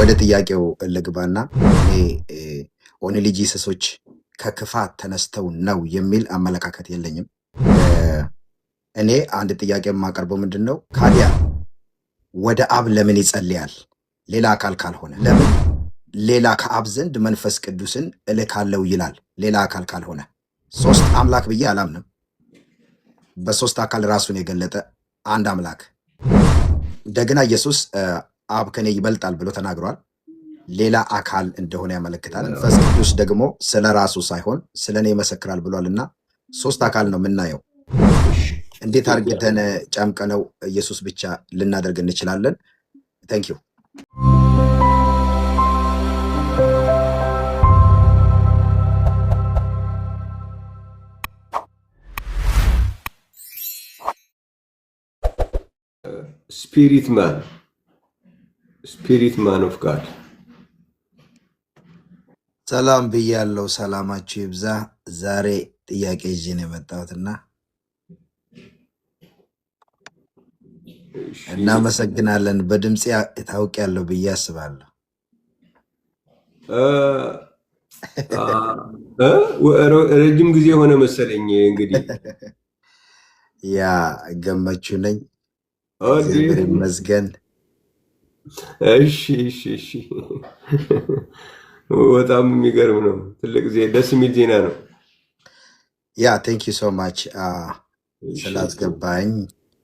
ወደ ጥያቄው ልግባና ኦንሊ ጂሰሶች ከክፋት ተነስተው ነው የሚል አመለካከት የለኝም። እኔ አንድ ጥያቄ የማቀርበው ምንድነው ካዲያ ወደ አብ ለምን ይጸልያል? ሌላ አካል ካልሆነ ለምን ሌላ ከአብ ዘንድ መንፈስ ቅዱስን እልካለው ይላል? ሌላ አካል ካልሆነ ሶስት አምላክ ብዬ አላምንም። በሶስት አካል ራሱን የገለጠ አንድ አምላክ እንደገና ኢየሱስ አብ ከኔ ይበልጣል ብሎ ተናግሯል። ሌላ አካል እንደሆነ ያመለክታል። መንፈስ ቅዱስ ደግሞ ስለ ራሱ ሳይሆን ስለ እኔ ይመሰክራል ብሏልና ሶስት አካል ነው የምናየው። እንዴት አድርገን ጨምቀነው ኢየሱስ ብቻ ልናደርግ እንችላለን? ታንክ ዩ። spirit man of God ሰላም ብያለሁ። ሰላማችሁ ይብዛ። ዛሬ ጥያቄ ይዤ ነው የመጣሁትና እናመሰግናለን። በድምጽ ታውቂያለሁ ብዬ አስባለሁ። ረጅም ጊዜ ሆነ መሰለኝ እንግዲህ ያ ገመቹ ነኝ። እግዚአብሔር ይመስገን። እሺ በጣም የሚገርም ነው። ትልቅ ጊዜ ደስ የሚል ዜና ነው። ያ ቴንክ ዩ ሶ ማች ስላስገባኝ።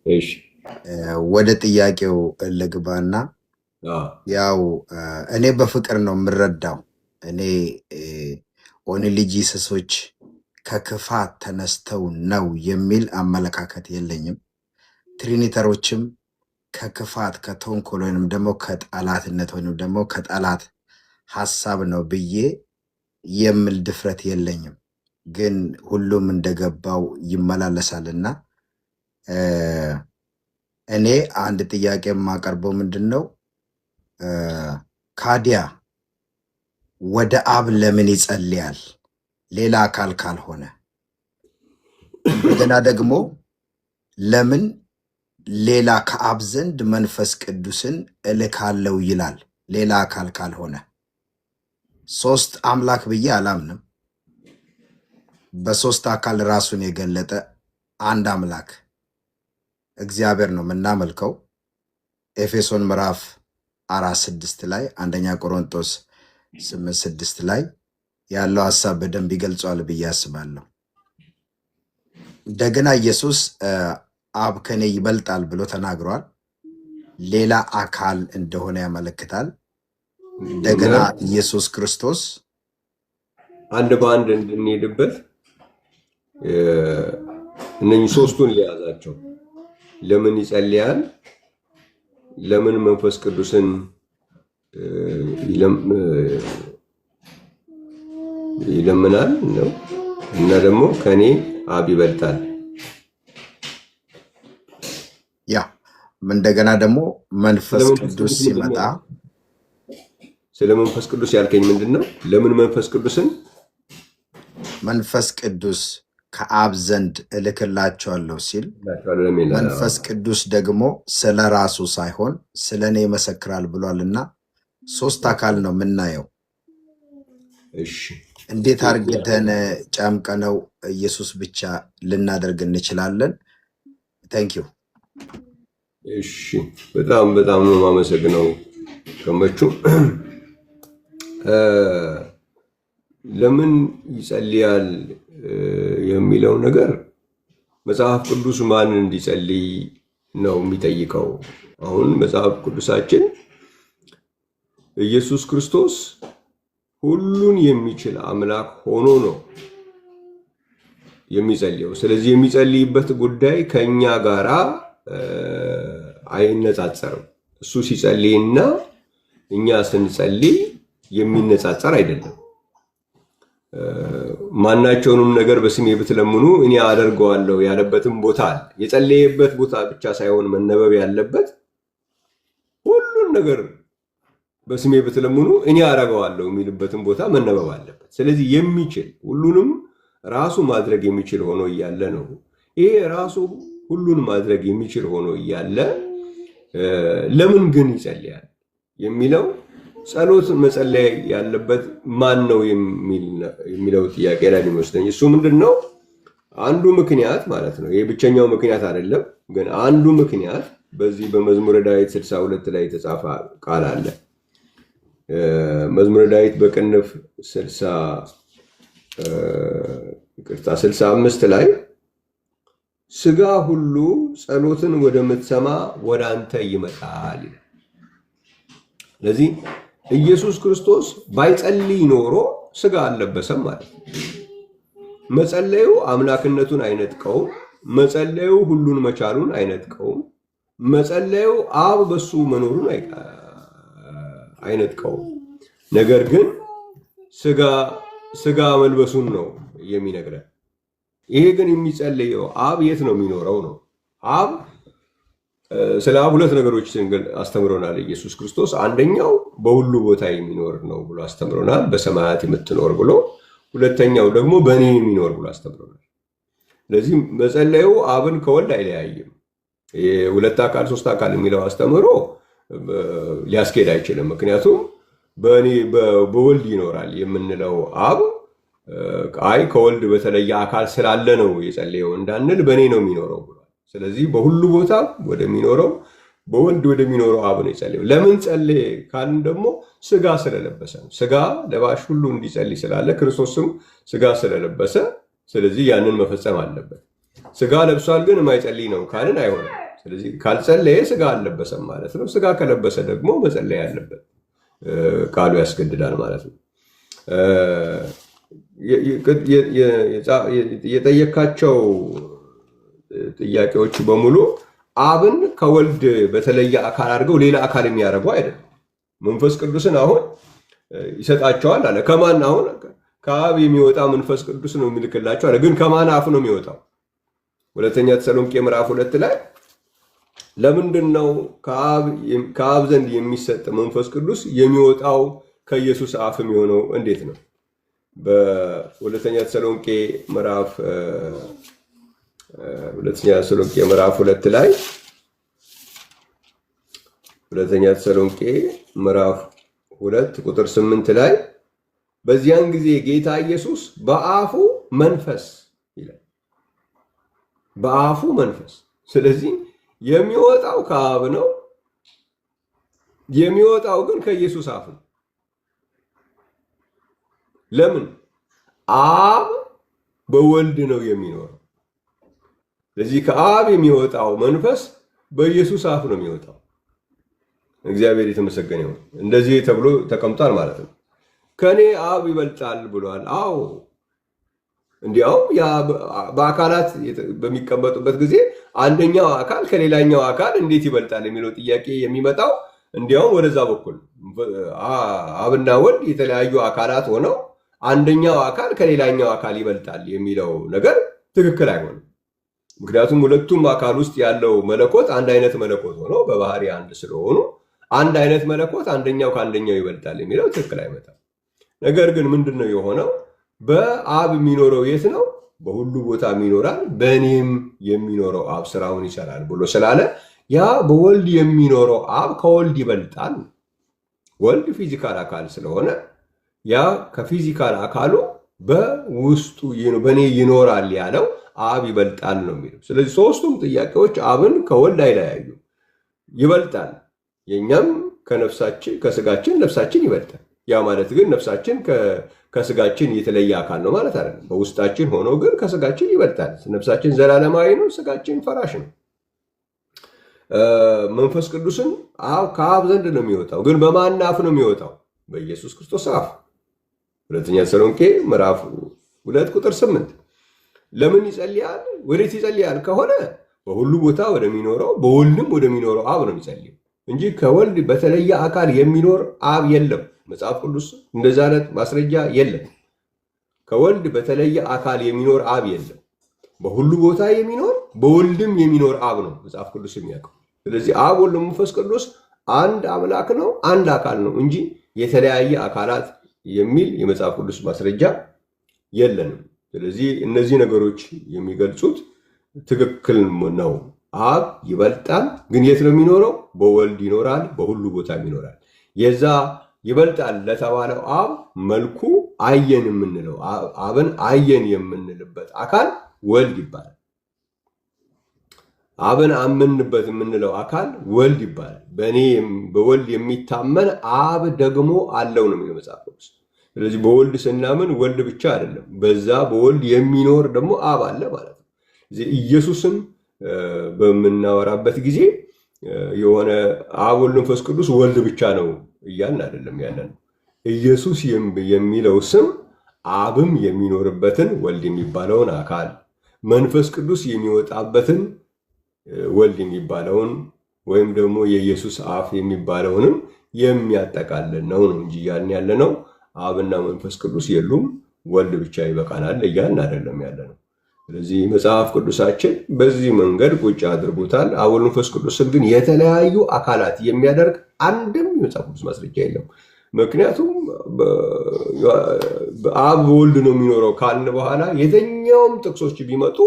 እሺ ወደ ጥያቄው ልግባና ያው እኔ በፍቅር ነው የምረዳው። እኔ ኦንሊ ጂሰሶች ከክፋት ተነስተው ነው የሚል አመለካከት የለኝም። ትሪኒተሮችም ከክፋት ከተንኮል ወይንም ደግሞ ከጠላትነት ወይንም ደግሞ ከጠላት ሐሳብ ነው ብዬ የምል ድፍረት የለኝም። ግን ሁሉም እንደገባው ይመላለሳልና እኔ አንድ ጥያቄ የማቀርበው ምንድነው ካዲያ ወደ አብ ለምን ይጸልያል? ሌላ አካል ካልሆነ እንደገና ደግሞ ለምን ሌላ ከአብ ዘንድ መንፈስ ቅዱስን እልካለው ይላል? ሌላ አካል ካልሆነ ሶስት አምላክ ብዬ አላምንም። በሶስት አካል ራሱን የገለጠ አንድ አምላክ እግዚአብሔር ነው የምናመልከው። ኤፌሶን ምዕራፍ 4:6 ላይ አንደኛ ቆሮንቶስ 8:6 ላይ ያለው ሐሳብ በደንብ ይገልጸዋል ብዬ አስባለሁ። እንደገና ኢየሱስ አብ ከኔ ይበልጣል ብሎ ተናግሯል። ሌላ አካል እንደሆነ ያመለክታል። እንደገና ኢየሱስ ክርስቶስ አንድ በአንድ እንድንሄድበት እነኚህ ሶስቱን ሊያዛቸው ለምን ይጸልያል? ለምን መንፈስ ቅዱስን ይለምናል ነው እና ደግሞ ከኔ አብ ይበልጣል። ያ እንደገና ደግሞ መንፈስ ቅዱስ ሲመጣ ስለ መንፈስ ቅዱስ ያልከኝ ምንድነው? ለምን መንፈስ ቅዱስን መንፈስ ቅዱስ ከአብ ዘንድ እልክላቸዋለሁ ሲል መንፈስ ቅዱስ ደግሞ ስለ ራሱ ሳይሆን ስለ እኔ ይመሰክራል ብሏልና ሶስት አካል ነው የምናየው። እሺ እንዴት አድርገን ጨምቀነው ኢየሱስ ብቻ ልናደርግ እንችላለን? ታንክ ዩ። እሺ በጣም ነው የማመሰግነው ገመቹ። ለምን ይጸልያል የሚለው ነገር መጽሐፍ ቅዱስ ማን እንዲጸልይ ነው የሚጠይቀው? አሁን መጽሐፍ ቅዱሳችን ኢየሱስ ክርስቶስ ሁሉን የሚችል አምላክ ሆኖ ነው የሚጸልየው። ስለዚህ የሚጸልይበት ጉዳይ ከኛ ጋራ አይነጻጸርም። እሱ ሲጸልይና እኛ ስንጸልይ የሚነጻጸር አይደለም። ማናቸውንም ነገር በስሜ ብትለምኑ እኔ አደርገዋለሁ ያለበትም ቦታ አለ። የጸለየበት ቦታ ብቻ ሳይሆን መነበብ ያለበት ሁሉን ነገር በስሜ ብትለምኑ እኔ አደርገዋለሁ የሚልበትም ቦታ መነበብ አለበት። ስለዚህ የሚችል ሁሉንም ራሱ ማድረግ የሚችል ሆኖ እያለ ነው። ይሄ ራሱ ሁሉን ማድረግ የሚችል ሆኖ እያለ ለምን ግን ይጸልያል የሚለው ጸሎት መጸለይ ያለበት ማን ነው የሚለው ጥያቄ ላይ የሚወስደኝ እሱ ምንድነው? አንዱ ምክንያት ማለት ነው። ይሄ ብቸኛው ምክንያት አይደለም፣ ግን አንዱ ምክንያት በዚህ በመዝሙረ ዳዊት 62 ላይ የተጻፈ ቃል አለ። መዝሙረ ዳዊት በቅንፍ 65 ላይ ስጋ ሁሉ ጸሎትን ወደምትሰማ ወደ አንተ ይመጣል ይላል። ስለዚህ ኢየሱስ ክርስቶስ ባይጸልይ ኖሮ ስጋ አልለበሰም ማለት ነው። መጸለዩ አምላክነቱን አይነጥቀውም። መጸለዩ ሁሉን መቻሉን አይነጥቀውም። መጸለዩ አብ በሱ መኖሩን አይነጥቀውም። ነገር ግን ስጋ መልበሱን ነው የሚነግረን። ይሄ ግን የሚጸልየው አብ የት ነው የሚኖረው ነው። አብ ስለ አብ ሁለት ነገሮች አስተምሮናል ኢየሱስ ክርስቶስ። አንደኛው በሁሉ ቦታ የሚኖር ነው ብሎ አስተምሮናል፣ በሰማያት የምትኖር ብሎ። ሁለተኛው ደግሞ በእኔ የሚኖር ብሎ አስተምሮናል። ስለዚህ መጸለዩ አብን ከወልድ አይለያይም። ሁለት አካል ሶስት አካል የሚለው አስተምሮ ሊያስኬድ አይችልም። ምክንያቱም በወልድ ይኖራል የምንለው አብ ከወልድ በተለየ አካል ስላለ ነው የጸለየው እንዳንል በእኔ ነው የሚኖረው ብሏል። ስለዚህ በሁሉ ቦታ ወደሚኖረው በወልድ ወደሚኖረው አብ ነው የጸለየው። ለምን ጸለየ ካልን ደግሞ ስጋ ስለለበሰ ነው። ስጋ ለባሽ ሁሉ እንዲጸልይ ስላለ ክርስቶስም ስጋ ስለለበሰ፣ ስለዚህ ያንን መፈጸም አለበት። ስጋ ለብሷል ግን የማይጸልይ ነው ካልን አይሆንም። ስለዚህ ካልጸለየ ስጋ አልለበሰም ማለት ነው። ስጋ ከለበሰ ደግሞ መጸለይ አለበት፣ ቃሉ ያስገድዳል ማለት ነው። የጠየካቸው ጥያቄዎች በሙሉ አብን ከወልድ በተለየ አካል አድርገው ሌላ አካል የሚያደርጉ አይደለም። መንፈስ ቅዱስን አሁን ይሰጣቸዋል አለ። ከማን? አሁን ከአብ የሚወጣ መንፈስ ቅዱስ ነው የሚልክላቸው አለ። ግን ከማን አፍ ነው የሚወጣው? ሁለተኛ ተሰሎንቄ ምዕራፍ 2 ላይ ለምንድን ነው ከአብ ዘንድ የሚሰጥ መንፈስ ቅዱስ የሚወጣው ከኢየሱስ አፍ የሚሆነው እንዴት ነው? በሁለተኛ ተሰሎንቄ ምዕራፍ 2 ላይ ሁለተኛ ተሰሎንቄ ምዕራፍ 2 ቁጥር 8 ላይ በዚያን ጊዜ ጌታ ኢየሱስ በአፉ መንፈስ ይላል። በአፉ መንፈስ። ስለዚህ የሚወጣው ከአብ ነው፣ የሚወጣው ግን ከኢየሱስ አፍ ነው። ለምን? አብ በወልድ ነው የሚኖረው። ስለዚህ ከአብ የሚወጣው መንፈስ በኢየሱስ አፍ ነው የሚወጣው። እግዚአብሔር የተመሰገነ ይሁን። እንደዚህ ተብሎ ተቀምጧል ማለት ነው። ከኔ አብ ይበልጣል ብሏል። አዎ፣ እንዲያውም በአካላት በሚቀመጡበት ጊዜ አንደኛው አካል ከሌላኛው አካል እንዴት ይበልጣል የሚለው ጥያቄ የሚመጣው እንዲያውም ወደዛ በኩል አብና ወልድ የተለያዩ አካላት ሆነው አንደኛው አካል ከሌላኛው አካል ይበልጣል የሚለው ነገር ትክክል አይሆንም። ምክንያቱም ሁለቱም አካል ውስጥ ያለው መለኮት አንድ አይነት መለኮት ሆኖ በባህሪ አንድ ስለሆኑ አንድ አይነት መለኮት አንደኛው ከአንደኛው ይበልጣል የሚለው ትክክል አይመጣም። ነገር ግን ምንድን ነው የሆነው? በአብ የሚኖረው የት ነው? በሁሉ ቦታ ይኖራል፣ በእኔም የሚኖረው አብ ስራውን ይሰራል ብሎ ስላለ ያ በወልድ የሚኖረው አብ ከወልድ ይበልጣል። ወልድ ፊዚካል አካል ስለሆነ ያ ከፊዚካል አካሉ በውስጡ በእኔ ይኖራል ያለው አብ ይበልጣል ነው የሚለው። ስለዚህ ሶስቱም ጥያቄዎች አብን ከወልድ አይለያዩ። ይበልጣል። የኛም ከስጋችን ነፍሳችን ይበልጣል። ያ ማለት ግን ነፍሳችን ከስጋችን የተለየ አካል ነው ማለት አይደለም። በውስጣችን ሆኖ ግን ከስጋችን ይበልጣል። ነፍሳችን ዘላለማዊ ነው፣ ስጋችን ፈራሽ ነው። መንፈስ ቅዱስን ከአብ ዘንድ ነው የሚወጣው። ግን በማን አፍ ነው የሚወጣው? በኢየሱስ ክርስቶስ አፍ። ሁለተኛ ተሰሎንቄ ምዕራፍ 2 ቁጥር 8 ለምን ይጸልያል? ወዴት ይጸልያል ከሆነ በሁሉ ቦታ ወደሚኖረው በወልድም ወደሚኖረው አብ ነው የሚጸልየው እንጂ ከወልድ በተለየ አካል የሚኖር አብ የለም። መጽሐፍ ቅዱስ እንደዛ አይነት ማስረጃ የለም። ከወልድ በተለየ አካል የሚኖር አብ የለም። በሁሉ ቦታ የሚኖር በወልድም የሚኖር አብ ነው መጽሐፍ ቅዱስ የሚያውቀው። ስለዚህ አብ፣ ወልድ፣ መንፈስ ቅዱስ አንድ አምላክ ነው፣ አንድ አካል ነው እንጂ የተለያየ አካላት የሚል የመጽሐፍ ቅዱስ ማስረጃ የለንም። ስለዚህ እነዚህ ነገሮች የሚገልጹት ትክክል ነው። አብ ይበልጣል። ግን የት ነው የሚኖረው? በወልድ ይኖራል፣ በሁሉ ቦታ ይኖራል። የዛ ይበልጣል ለተባለው አብ መልኩ አየን የምንለው አብን አየን የምንልበት አካል ወልድ ይባላል። አብን አመንበት የምንለው አካል ወልድ ይባላል። በእኔ በወልድ የሚታመን አብ ደግሞ አለው ነው የሚለው መጽሐፍ ቅዱስ። ስለዚህ በወልድ ስናምን ወልድ ብቻ አይደለም፣ በዛ በወልድ የሚኖር ደግሞ አብ አለ ማለት ነው። ኢየሱስን በምናወራበት ጊዜ የሆነ አብ ወልድ መንፈስ ቅዱስ ወልድ ብቻ ነው እያልን አይደለም ያለን። ኢየሱስ የሚለው ስም አብም የሚኖርበትን ወልድ የሚባለውን አካል፣ መንፈስ ቅዱስ የሚወጣበትን ወልድ የሚባለውን ወይም ደግሞ የኢየሱስ አፍ የሚባለውንም የሚያጠቃልል ነው እንጂ እያልን ያለ ነው አብና መንፈስ ቅዱስ የሉም ወልድ ብቻ ይበቃናል እያልን አይደለም ያለ ነው። ስለዚህ መጽሐፍ ቅዱሳችን በዚህ መንገድ ቁጭ አድርጎታል። አብ ወልድ መንፈስ ቅዱስን ግን የተለያዩ አካላት የሚያደርግ አንድም የመጽሐፍ ቅዱስ ማስረጃ የለም። ምክንያቱም አብ በወልድ ነው የሚኖረው ካልን በኋላ የትኛውም ጥቅሶች ቢመጡ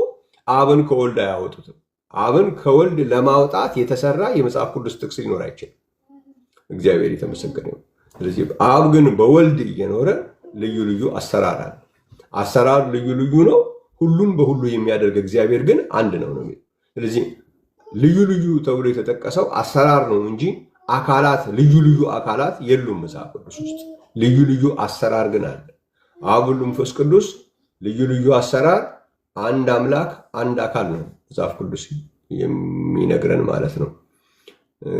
አብን ከወልድ አያወጡትም። አብን ከወልድ ለማውጣት የተሰራ የመጽሐፍ ቅዱስ ጥቅስ ሊኖር አይችልም። እግዚአብሔር የተመሰገነ ነው። ስለዚህ አብ ግን በወልድ እየኖረ ልዩ ልዩ አሰራር አለ። አሰራር ልዩ ልዩ ነው። ሁሉን በሁሉ የሚያደርግ እግዚአብሔር ግን አንድ ነው ነው የሚለው። ስለዚህ ልዩ ልዩ ተብሎ የተጠቀሰው አሰራር ነው እንጂ አካላት ልዩ ልዩ አካላት የሉም መጽሐፍ ቅዱስ ውስጥ። ልዩ ልዩ አሰራር ግን አለ። አብ ወልድ መንፈስ ቅዱስ ልዩ ልዩ አሰራር፣ አንድ አምላክ አንድ አካል ነው መጽሐፍ ቅዱስ የሚነግረን ማለት ነው።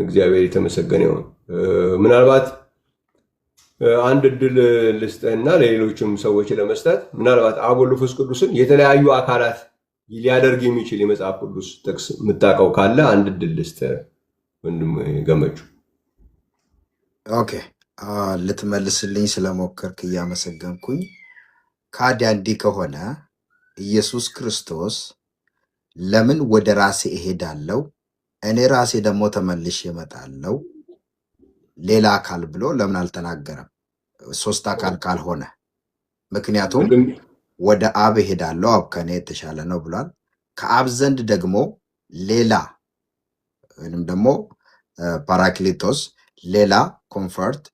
እግዚአብሔር የተመሰገነ ይሁን። ምናልባት አንድ እድል ልስጥህና ለሌሎችም ሰዎች ለመስጠት ምናልባት አብ ወልድ መንፈስ ቅዱስን የተለያዩ አካላት ሊያደርግ የሚችል የመጽሐፍ ቅዱስ ጥቅስ የምታውቀው ካለ አንድ እድል ልስጥህ ወንድም ገመቹ። ኦኬ፣ ልትመልስልኝ ስለሞከርክ እያመሰገንኩኝ። ካዲያ እንዲህ ከሆነ ኢየሱስ ክርስቶስ ለምን ወደ ራሴ እሄዳለሁ እኔ ራሴ ደግሞ ተመልሼ እመጣለሁ ሌላ አካል ብሎ ለምን አልተናገረም? ሶስት አካል ካልሆነ። ምክንያቱም ወደ አብ እሄዳለሁ አብ ከኔ የተሻለ ነው ብሏል። ከአብ ዘንድ ደግሞ ሌላ ወይም ደግሞ ፓራክሊቶስ፣ ሌላ ኮንፈርት፣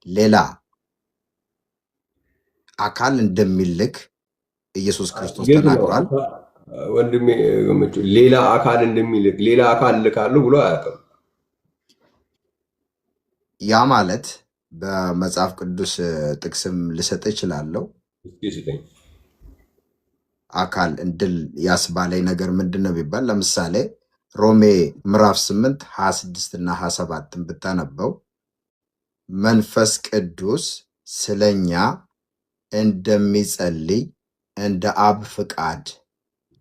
ሌላ አካል እንደሚልክ ኢየሱስ ክርስቶስ ተናግሯል። ወንድሜ ሌላ አካል እንደሚልክ ሌላ አካል ልካለሁ ብሎ አያውቅም። ያ ማለት በመጽሐፍ ቅዱስ ጥቅስም ልሰጥ እችላለሁ። አካል እንድል ያስባለኝ ነገር ምንድን ነው ቢባል ለምሳሌ ሮሜ ምዕራፍ 8 26 እና 27 ብታነበው መንፈስ ቅዱስ ስለኛ እንደሚጸልይ እንደ አብ ፍቃድ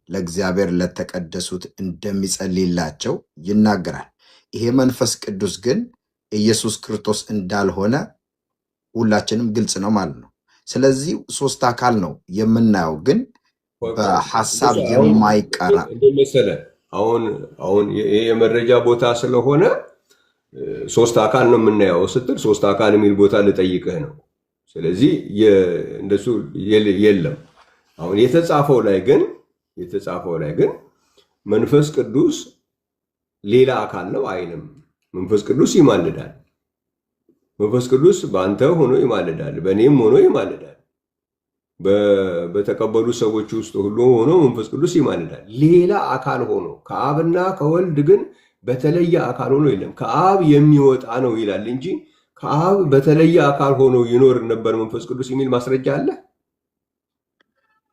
ለእግዚአብሔር ለተቀደሱት እንደሚጸልይላቸው ይናገራል። ይሄ መንፈስ ቅዱስ ግን ኢየሱስ ክርስቶስ እንዳልሆነ ሁላችንም ግልጽ ነው ማለት ነው። ስለዚህ ሶስት አካል ነው የምናየው፣ ግን በሐሳብ የማይቀራ እንደመሰለ አሁን የመረጃ ቦታ ስለሆነ ሶስት አካል ነው የምናየው ስትል ሶስት አካል የሚል ቦታ ልጠይቅህ ነው። ስለዚህ እንደሱ የለም። አሁን የተጻፈው ላይ ግን መንፈስ ቅዱስ ሌላ አካል ነው አይልም። መንፈስ ቅዱስ ይማልዳል። መንፈስ ቅዱስ በአንተ ሆኖ ይማልዳል፣ በእኔም ሆኖ ይማልዳል፣ በተቀበሉ ሰዎች ውስጥ ሁሉ ሆኖ መንፈስ ቅዱስ ይማልዳል። ሌላ አካል ሆኖ ከአብና ከወልድ ግን በተለየ አካል ሆኖ የለም። ከአብ የሚወጣ ነው ይላል እንጂ ከአብ በተለየ አካል ሆኖ ይኖር ነበር መንፈስ ቅዱስ የሚል ማስረጃ አለ?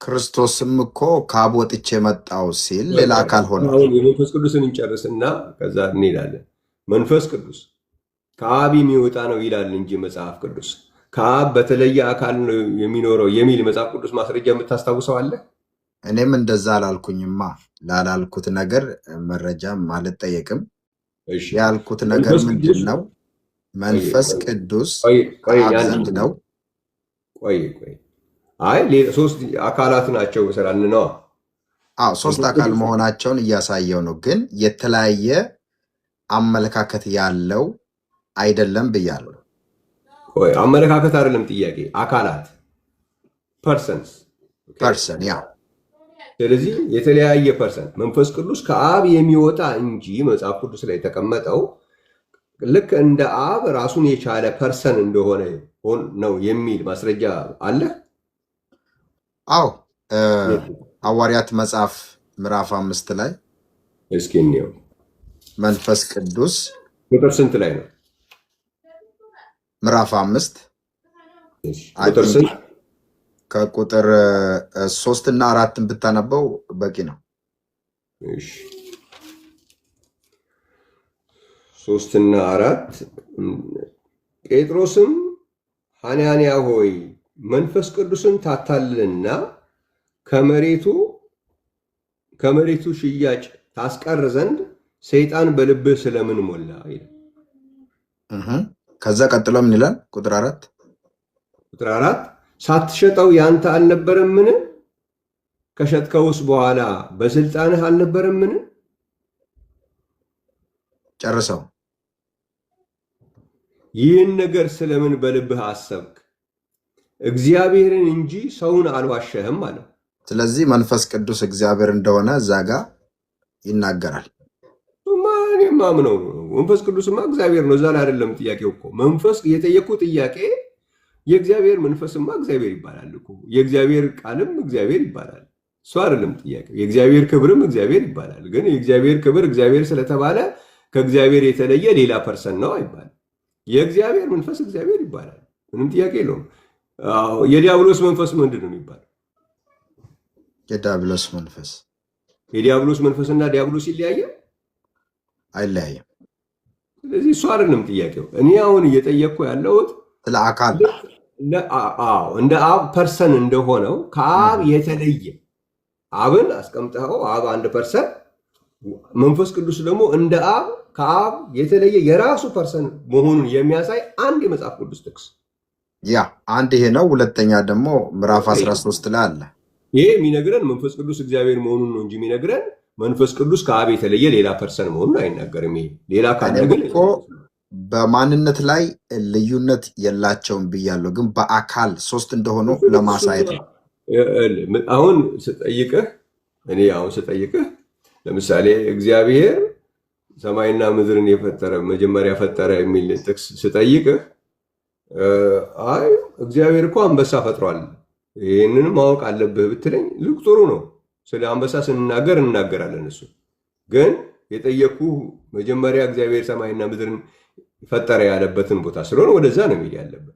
ክርስቶስም እኮ ከአብ ወጥቼ መጣው ሲል ሌላ አካል ሆነ። የመንፈስ ቅዱስን እንጨርስና ከዛ እንሄዳለን። መንፈስ ቅዱስ ከአብ የሚወጣ ነው ይላል እንጂ መጽሐፍ ቅዱስ ከአብ በተለየ አካል ነው የሚኖረው የሚል መጽሐፍ ቅዱስ ማስረጃ የምታስታውሰው አለ? እኔም እንደዛ አላልኩኝማ። ላላልኩት ነገር መረጃም አልጠየቅም። ያልኩት ነገር ምንድን ነው? መንፈስ ቅዱስ ከአብ ዘንድ ነው። ሶስት አካላት ናቸው ስላልን ነው። ሶስት አካል መሆናቸውን እያሳየው ነው። ግን የተለያየ አመለካከት ያለው አይደለም ብያለሁ። አመለካከት አይደለም ጥያቄ፣ አካላት ፐርሰን። ስለዚህ የተለያየ ፐርሰን መንፈስ ቅዱስ ከአብ የሚወጣ እንጂ መጽሐፍ ቅዱስ ላይ የተቀመጠው ልክ እንደ አብ ራሱን የቻለ ፐርሰን እንደሆነ ነው የሚል ማስረጃ አለ? አዎ ሐዋርያት መጽሐፍ ምዕራፍ 5 ላይ እስኪ እንየው። መንፈስ ቅዱስ ቁጥር ስንት ላይ ነው? ምዕራፍ 5 ቁጥር ስንት? ከቁጥር 3 እና 4 ብታነበው በቂ ነው። እሺ 3 እና 4 ጴጥሮስም ሐናንያ ሆይ መንፈስ ቅዱስን ታታልልና ከመሬቱ ሽያጭ ታስቀር ዘንድ ሰይጣን በልብህ ስለምን ሞላ? ከዛ ቀጥሎ ምን ይላል? ቁጥር 4 ሳትሸጠው ያንተ አልነበረምን? ከሸጥከውስ በኋላ በስልጣንህ አልነበረምን? ጨርሰው። ይህን ነገር ስለምን በልብህ አሰብክ? እግዚአብሔርን እንጂ ሰውን አልዋሸህም አለው። ስለዚህ መንፈስ ቅዱስ እግዚአብሔር እንደሆነ እዛ ጋር ይናገራል። እኔም ማምነው ነው። መንፈስ ቅዱስማ እግዚአብሔር ነው። እዛ ላይ አይደለም ጥያቄው እኮ። መንፈስ የጠየቁ ጥያቄ የእግዚአብሔር መንፈስማ እግዚአብሔር ይባላል እኮ። የእግዚአብሔር ቃልም እግዚአብሔር ይባላል። እሱ አይደለም ጥያቄው። የእግዚአብሔር ክብርም እግዚአብሔር ይባላል። ግን የእግዚአብሔር ክብር እግዚአብሔር ስለተባለ ከእግዚአብሔር የተለየ ሌላ ፐርሰን ነው አይባልም። የእግዚአብሔር መንፈስ እግዚአብሔር ይባላል። ምንም ጥያቄ የለውም። የዲያብሎስ መንፈስ ምንድን ነው የሚባለው? የዲያብሎስ መንፈስ የዲያብሎስ መንፈስና ዲያብሎስ ይለያያል? አይለያይም። ስለዚህ እሱ አይደለም ጥያቄው። እኔ አሁን እየጠየቅኩ ያለሁት ስለ አካል እንደ አብ ፐርሰን እንደሆነው ከአብ የተለየ አብን አስቀምጠው አብ አንድ ፐርሰን፣ መንፈስ ቅዱስ ደግሞ እንደ አብ ከአብ የተለየ የራሱ ፐርሰን መሆኑን የሚያሳይ አንድ የመጽሐፍ ቅዱስ ጥቅስ አንድ ይሄ ነው። ሁለተኛ ደግሞ ምዕራፍ 13 ላይ አለ። ይሄ የሚነግረን መንፈስ ቅዱስ እግዚአብሔር መሆኑን ነው እንጂ የሚነግረን መንፈስ ቅዱስ ከአብ የተለየ ሌላ ፐርሰን መሆኑን አይናገርም። ይሄ ሌላ ካለ ግን እኮ በማንነት ላይ ልዩነት የላቸውም ብያለሁ፣ ግን በአካል ሶስት እንደሆኑ ለማሳየት ነው። አሁን ስጠይቅህ ለምሳሌ እግዚአብሔር ሰማይና ምድርን የፈጠረ መጀመሪያ ፈጠረ የሚል ጥቅስ ስጠይቅህ አይ እግዚአብሔር እኮ አንበሳ ፈጥሯል ይህንን ማወቅ አለብህ ብትለኝ ልክ ጥሩ ነው። ስለ አንበሳ ስንናገር እናገራለን። እሱ ግን የጠየኩ መጀመሪያ እግዚአብሔር ሰማይና ምድርን ፈጠረ ያለበትን ቦታ ስለሆነ ወደዛ ነው የሚል ያለበት።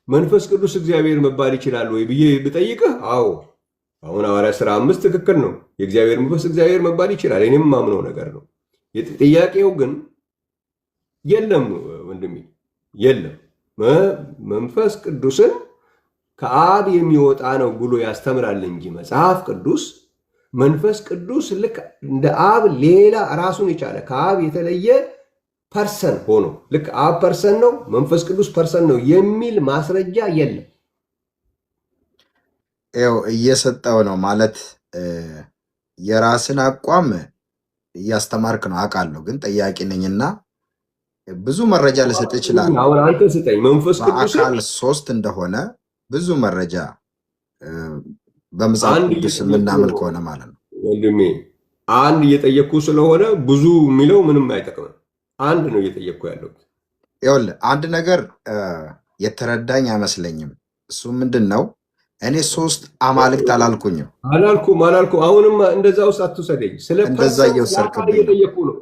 መንፈስ ቅዱስ እግዚአብሔር መባል ይችላል ወይ ብዬ ብጠይቅህ አዎ፣ አሁን ሐዋርያት ሥራ 5 ትክክል ነው። የእግዚአብሔር መንፈስ እግዚአብሔር መባል ይችላል። እኔም ማምነው ነገር ነው። ጥያቄው ግን የለም ወንድሜ፣ የለም መንፈስ ቅዱስን ከአብ የሚወጣ ነው ብሎ ያስተምራል እንጂ መጽሐፍ ቅዱስ መንፈስ ቅዱስ ልክ እንደ አብ ሌላ ራሱን የቻለ ከአብ የተለየ ፐርሰን ሆኖ ልክ አብ ፐርሰን ነው መንፈስ ቅዱስ ፐርሰን ነው የሚል ማስረጃ የለም። ይኸው እየሰጠው ነው ማለት የራስን አቋም እያስተማርክ ነው አውቃለሁ፣ ግን ጠያቂ ነኝና ብዙ መረጃ ልሰጥ ይችላል። አሁን አንተ ስጠኝ። መንፈስ ቅዱስ በአካል ሶስት እንደሆነ ብዙ መረጃ በመጽሐፍ ቅዱስ የምናምን ከሆነ ማለት ነው። ወንድሜ አንድ እየጠየቅኩ ስለሆነ ብዙ የሚለው ምንም አይጠቅምም። አንድ ነው እየጠየቅኩ ያለው። ይኸውልህ አንድ ነገር የተረዳኝ አይመስለኝም። እሱ ምንድን ነው? እኔ ሶስት አማልክት አላልኩኝም። አላልኩም። አሁንም እንደዛ ውስጥ አትውሰደኝ። እንደዛ እየወሰድክብኝ ነው።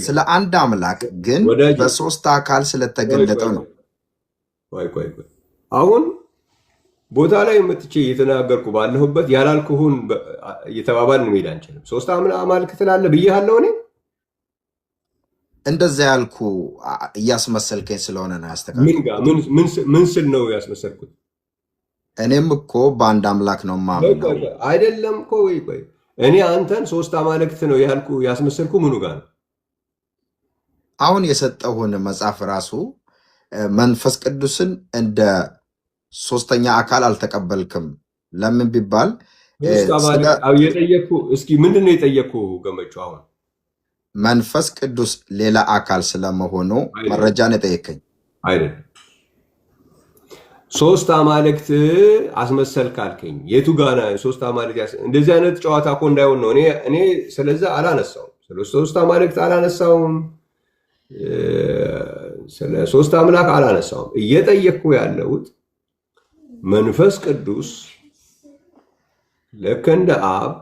ስለ አንድ አምላክ ግን በሶስት አካል ስለተገለጠው ነው። ቆይ አሁን ቦታ ላይ መጥቼ እየተናገርኩ ባለሁበት ያላልኩህን እየተባባልን መሄድ አንችልም። ሶስት አማልክት ትላለህ ብዬሃለሁ። እኔ እንደዛ ያልኩ እያስመሰልከኝ ስለሆነ ነው ያስተካከልኩት። ምን ስል ነው ያስመሰልኩት? እኔም እኮ በአንድ አምላክ ነው የማምነው። አይደለም እኮ ቆይ እኔ አንተን ሶስት አማልክት ነው ያልኩ ያስመሰልኩ ምኑ ጋር ነው? አሁን የሰጠሁን መጽሐፍ ራሱ መንፈስ ቅዱስን እንደ ሶስተኛ አካል አልተቀበልክም። ለምን ቢባል የጠየኩ እስኪ ምንድን ነው የጠየኩ ገመቹ? አሁን መንፈስ ቅዱስ ሌላ አካል ስለመሆኑ መረጃ ነው የጠየከኝ አይደል? ሶስት አማልክት አስመሰልክ አልከኝ። የቱ ጋር ነው ሶስት አማልክት? እንደዚህ አይነት ጨዋታ እኮ እንዳይሆን ነው። እኔ ስለዛ አላነሳውም፣ ስለ ሶስት አማልክት አላነሳውም። ስለ ሶስት አምላክ አላነሳውም። እየጠየቅኩ ያለሁት መንፈስ ቅዱስ ልክ እንደ አብ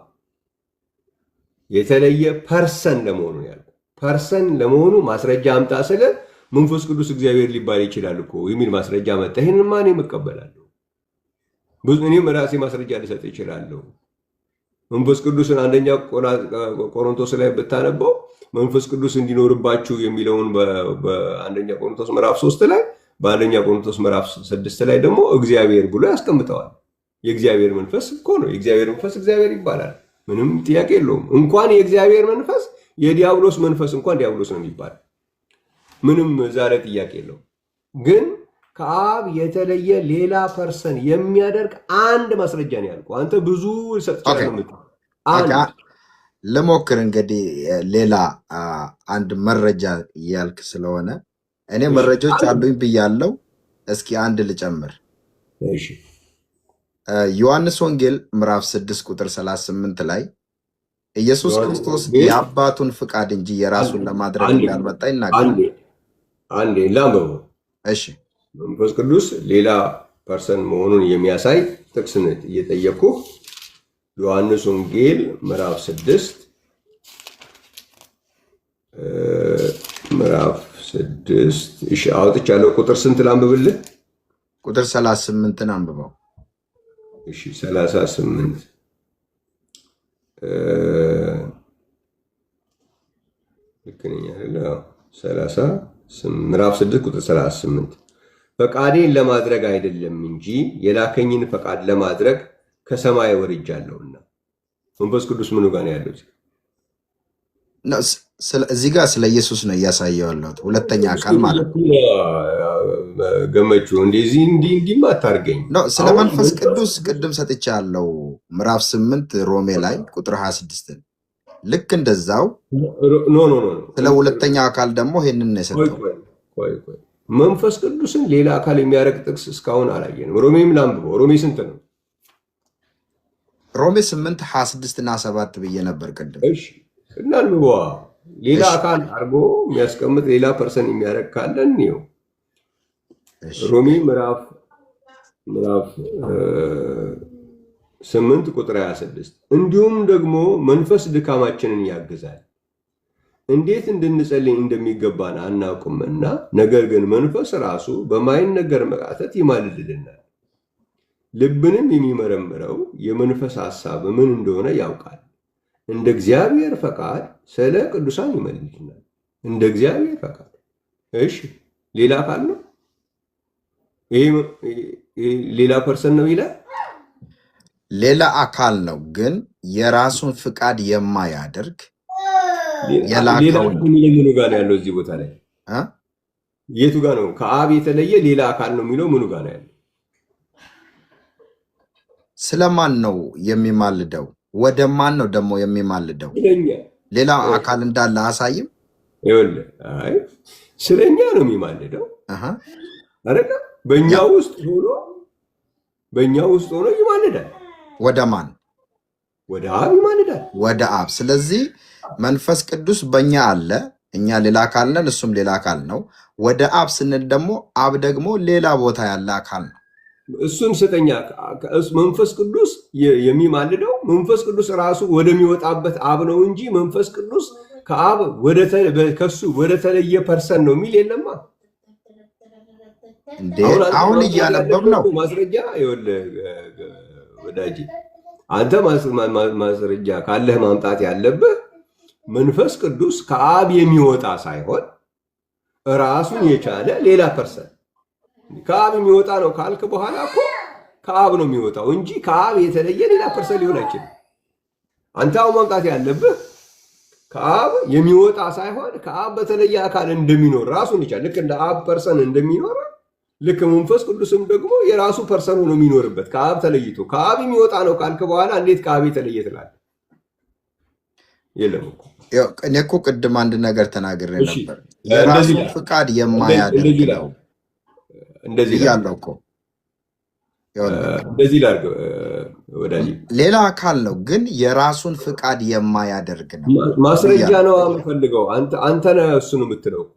የተለየ ፐርሰን ለመሆኑ ያልኩ ፐርሰን ለመሆኑ ማስረጃ አምጣ ስለ መንፈስ ቅዱስ እግዚአብሔር ሊባል ይችላል እኮ የሚል ማስረጃ መጣ። ይህንማ እኔም እቀበላለሁ። እኔም ራሴ ማስረጃ ልሰጥ ይችላለሁ። መንፈስ ቅዱስን አንደኛ ቆሮንቶስ ላይ ብታነበው መንፈስ ቅዱስ እንዲኖርባችሁ የሚለውን በአንደኛ ቆሮንቶስ ምዕራፍ 3 ላይ በአንደኛ ቆሮንቶስ ምዕራፍ 6 ላይ ደግሞ እግዚአብሔር ብሎ ያስቀምጠዋል። የእግዚአብሔር መንፈስ እኮ ነው። የእግዚአብሔር መንፈስ እግዚአብሔር ይባላል። ምንም ጥያቄ የለውም። እንኳን የእግዚአብሔር መንፈስ የዲያብሎስ መንፈስ እንኳን ዲያብሎስ ነው የሚባል ምንም ዛሬ ጥያቄ የለውም። ግን ከአብ የተለየ ሌላ ፐርሰን የሚያደርግ አንድ ማስረጃ ነው ያልኩህ። አንተ ብዙ ልሞክር እንግዲህ ሌላ አንድ መረጃ ያልክ ስለሆነ እኔ መረጃዎች አሉኝ ብያለው። እስኪ አንድ ልጨምር። ዮሐንስ ወንጌል ምዕራፍ 6 ቁጥር 38 ላይ ኢየሱስ ክርስቶስ የአባቱን ፍቃድ እንጂ የራሱን ለማድረግ እንዳልመጣ ይናገራል። አንዴ ላምበው። እሺ፣ መንፈስ ቅዱስ ሌላ ፐርሰን መሆኑን የሚያሳይ ጥቅስ እየጠየኩ ዮሐንስ ወንጌል ምዕራፍ 6 እሺ አውጥቻለሁ። ቁጥር ስንት ላንብብልህ? ቁጥር 38ን አንብበው። እሺ 38 ልክ ነኝ አይደል? ምዕራፍ 6 ቁጥር 38 ፈቃዴን ለማድረግ አይደለም እንጂ የላከኝን ፈቃድ ለማድረግ ከሰማይ ወርጃለሁና። መንፈስ ቅዱስ ምኑ ጋር ነው ያለው? እዚህ ጋር ስለ ኢየሱስ ነው እያሳየው ያለሁት። ሁለተኛ አካል ማለት ነው። ገመቹ እንደዚህ እንዲህ አታርገኝ። ስለ መንፈስ ቅዱስ ቅድም ሰጥቻለሁ። ምዕራፍ 8 ሮሜ ላይ ቁጥር 26 ልክ እንደዛው ስለ ሁለተኛ አካል ደግሞ ይሄንን ነው የሰጠው። መንፈስ ቅዱስን ሌላ አካል የሚያደርግ ጥቅስ እስካሁን አላየንም። ሮሜም ላንብበው። ሮሜ ስንት ነው? ሮሜ 8 26 እና 7 ብዬ ነበር ቅድም። እሺ እናንብበዋ። ሌላ አካል አድርጎ የሚያስቀምጥ ሌላ ፐርሰን የሚያደርግ ካለን ነው። ሮሜ ምዕራፍ 8 ቁጥር 26 እንዲሁም ደግሞ መንፈስ ድካማችንን ያግዛል፣ እንዴት እንድንጸልይ እንደሚገባን አናውቅምና፣ ነገር ግን መንፈስ ራሱ በማይነገር መቃተት ይማልድልናል፣ ልብንም የሚመረምረው የመንፈስ ሐሳብ ምን እንደሆነ ያውቃል፣ እንደ እግዚአብሔር ፈቃድ ስለ ቅዱሳን ይመልድልናል። እንደ እግዚአብሔር ፈቃድ። እሺ ሌላ አካል ነው ይሄ? ሌላ ፐርሰን ነው ይላል። ሌላ አካል ነው ግን የራሱን ፍቃድ የማያደርግ የላከው ምኑ ጋር ነው ያለው? እዚህ ቦታ ላይ የቱ ጋር ነው? ከአብ የተለየ ሌላ አካል ነው የሚለው ምኑ ጋር ነው ያለው? ስለማን ነው የሚማልደው? ወደ ማን ነው ደግሞ የሚማልደው? ሌላ አካል እንዳለ አሳይም። ይኸውልህ፣ አይ ስለኛ ነው የሚማልደው አይደል? በእኛ ውስጥ ሆኖ ይማልዳል። ወደ ማን? ወደ አብ ይማልዳል። ወደ አብ። ስለዚህ መንፈስ ቅዱስ በእኛ አለ፣ እኛ ሌላ አካል ነን፣ እሱም ሌላ አካል ነው። ወደ አብ ስንል ደግሞ አብ ደግሞ ሌላ ቦታ ያለ አካል ነው። እሱን ስጠኛ። መንፈስ ቅዱስ የሚማልደው መንፈስ ቅዱስ ራሱ ወደሚወጣበት አብ ነው እንጂ መንፈስ ቅዱስ ከአብ ከሱ ወደ ተለየ ፐርሰን ነው የሚል የለማ። አሁን እያነበብ ነው ማስረጃ። ወዳጅ አንተ ማስረጃ ካለህ ማምጣት ያለብህ መንፈስ ቅዱስ ከአብ የሚወጣ ሳይሆን ራሱን የቻለ ሌላ ፐርሰን። ከአብ የሚወጣ ነው ካልክ በኋላ እኮ ከአብ ነው የሚወጣው እንጂ ከአብ የተለየ ሌላ ፐርሰን ሊሆን አይችልም። አንተ አሁን ማምጣት ያለብህ ከአብ የሚወጣ ሳይሆን ከአብ በተለየ አካል እንደሚኖር ራሱን ይቻል። ልክ እንደ አብ ፐርሰን እንደሚኖር ልክ መንፈስ ቅዱስም ደግሞ የራሱ ፐርሰን ነው የሚኖርበት ከአብ ተለይቶ። ከአብ የሚወጣ ነው ካልክ በኋላ እንዴት ከአብ የተለየ ትላለህ? የለም እኮ እኔ እኮ ቅድም አንድ ነገር ተናግሬ ነበር። የራሱን ፍቃድ የማያደርግ ነው እንደዚህ ያለው እኮ። እንደዚህ ላድርግ ወዳጅ፣ ሌላ አካል ነው ግን የራሱን ፍቃድ የማያደርግ ነው። ማስረጃ ነው የምፈልገው። አንተ ነህ እሱን የምትለው እኮ።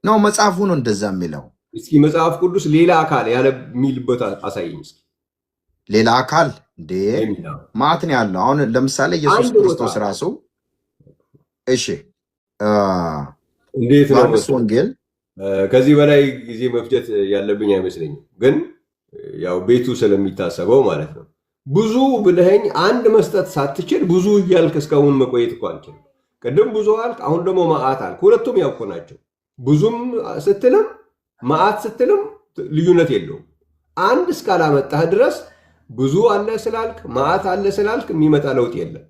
ነው መጽሐፉ ነው እንደዛ የሚለው። እስኪ መጽሐፍ ቅዱስ ሌላ አካል ያለ የሚልበት አሳየኝ እስኪ። ሌላ አካል እንዴ ማት ነው ያለው። አሁን ለምሳሌ ኢየሱስ ክርስቶስ ራሱ እሺ እንዴት ነው ዮሐንስ ወንጌል ከዚህ በላይ ጊዜ መፍጀት ያለብኝ አይመስለኝም፣ ግን ያው ቤቱ ስለሚታሰበው ማለት ነው። ብዙ ብለኸኝ አንድ መስጠት ሳትችል ብዙ እያልክ እስካሁን መቆየት እኮ አልችልም። ቅድም ብዙ አልክ፣ አሁን ደግሞ መዓት አልክ። ሁለቱም ያው እኮ ናቸው። ብዙም ስትልም መዓት ስትልም ልዩነት የለውም። አንድ እስካላመጣህ ድረስ ብዙ አለ ስላልክ መዓት አለ ስላልክ የሚመጣ ለውጥ የለም።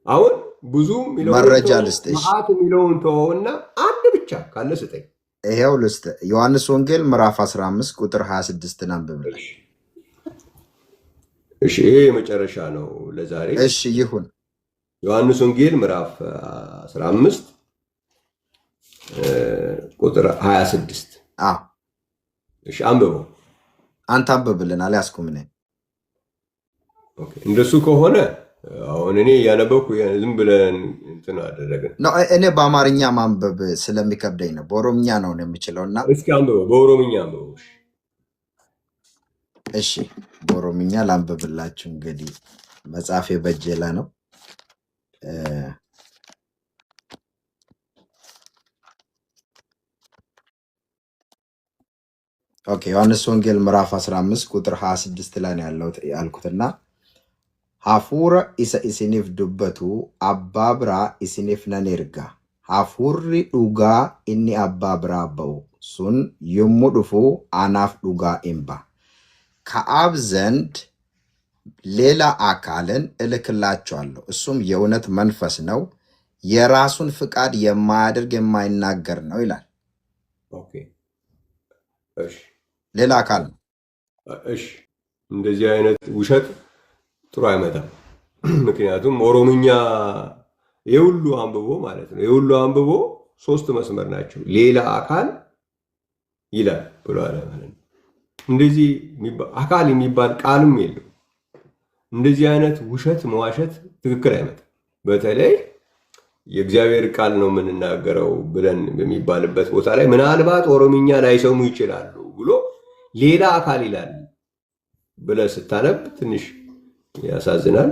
አሁን ብዙ መረጃ ልስጥሽ፣ መዓት የሚለውን ተወውና አንድ ብቻ ካለ ስጠኝ። ይሄው ልስጥ። ዮሐንስ ወንጌል ምዕራፍ 15 ቁጥር 26 አንብብልኝ። እሺ ይሄ የመጨረሻ ነው ለዛሬ። እሺ ይሁን። ዮሐንስ ወንጌል ምዕራፍ 15 ቁጥር 26። እሺ አንብበው። አንተ አንብብልን፣ አልያዝኩም እኔ። እንደሱ ከሆነ አሁን እኔ እያነበብኩ ዝም ብለን እንትን አደረግን። እኔ በአማርኛ ማንበብ ስለሚከብደኝ ነው፣ በኦሮምኛ ነው የምችለው እና እስኪ አንብበው፣ በኦሮምኛ አንብበው። እሺ በኦሮምኛ ላንብብላችሁ። እንግዲህ መጽሐፌ በጀላ ነው። ኦኬ ዮሐንስ ወንጌል ምዕራፍ 15 ቁጥር 26 ላይ ነው ያልኩትና hafuura isa isiniif dubbatu abbaa biraa isiniif nan erga. Hafuurri dhugaa inni abbaa biraa ba'u sun yommuu dhufu anaaf dhugaa hin ba'a. ከአብ ዘንድ ሌላ አካልን እልክላችኋለሁ፣ እሱም የእውነት መንፈስ ነው፣ የራሱን ፍቃድ የማያደርግ የማይናገር ነው ይላል። ሌላ አካል ነው። እሺ እንደዚህ አይነት ውሸት ጥሩ አይመጣም። ምክንያቱም ኦሮምኛ የሁሉ አንብቦ ማለት ነው፣ የሁሉ አንብቦ 3 መስመር ናቸው። ሌላ አካል ይላል ብሎ አለ ማለት ነው። እንደዚህ አካል የሚባል ቃልም የለው። እንደዚህ አይነት ውሸት መዋሸት ትክክል አይመጣም። በተለይ የእግዚአብሔር ቃል ነው የምንናገረው ብለን በሚባልበት ቦታ ላይ ምናልባት ኦሮምኛ ላይሰሙ ይችላሉ ብሎ ሌላ አካል ይላል ብለህ ስታነብ ትንሽ ያሳዝናል።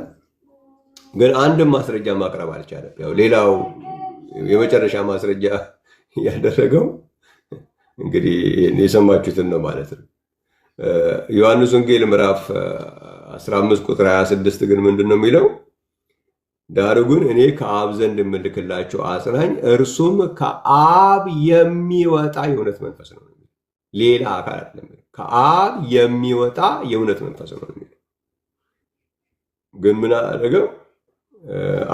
ግን አንድም ማስረጃ ማቅረብ አልቻለም። ያው ሌላው የመጨረሻ ማስረጃ ያደረገው እንግዲህ የሰማችሁትን ነው ማለት ነው። ዮሐንስ ወንጌል ምዕራፍ 15 ቁጥር 26 ግን ምንድን ነው የሚለው? ዳሩ ግን እኔ ከአብ ዘንድ የምልክላቸው አጽናኝ እርሱም ከአብ የሚወጣ የእውነት መንፈስ ነው። ሌላ አካል አይደለም፣ ከአብ የሚወጣ የእውነት መንፈስ ነው። ግን ምን አደረገው?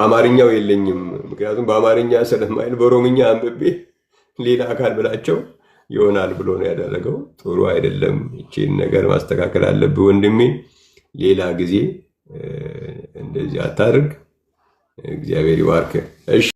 አማርኛው የለኝም፣ ምክንያቱም በአማርኛ ስለማይል በኦሮምኛ አንብቤ ሌላ አካል ብላቸው ይሆናል ብሎ ነው ያደረገው። ጥሩ አይደለም። ይህችን ነገር ማስተካከል አለብህ ወንድሜ። ሌላ ጊዜ እንደዚህ አታድርግ። እግዚአብሔር ይባርክ። እሺ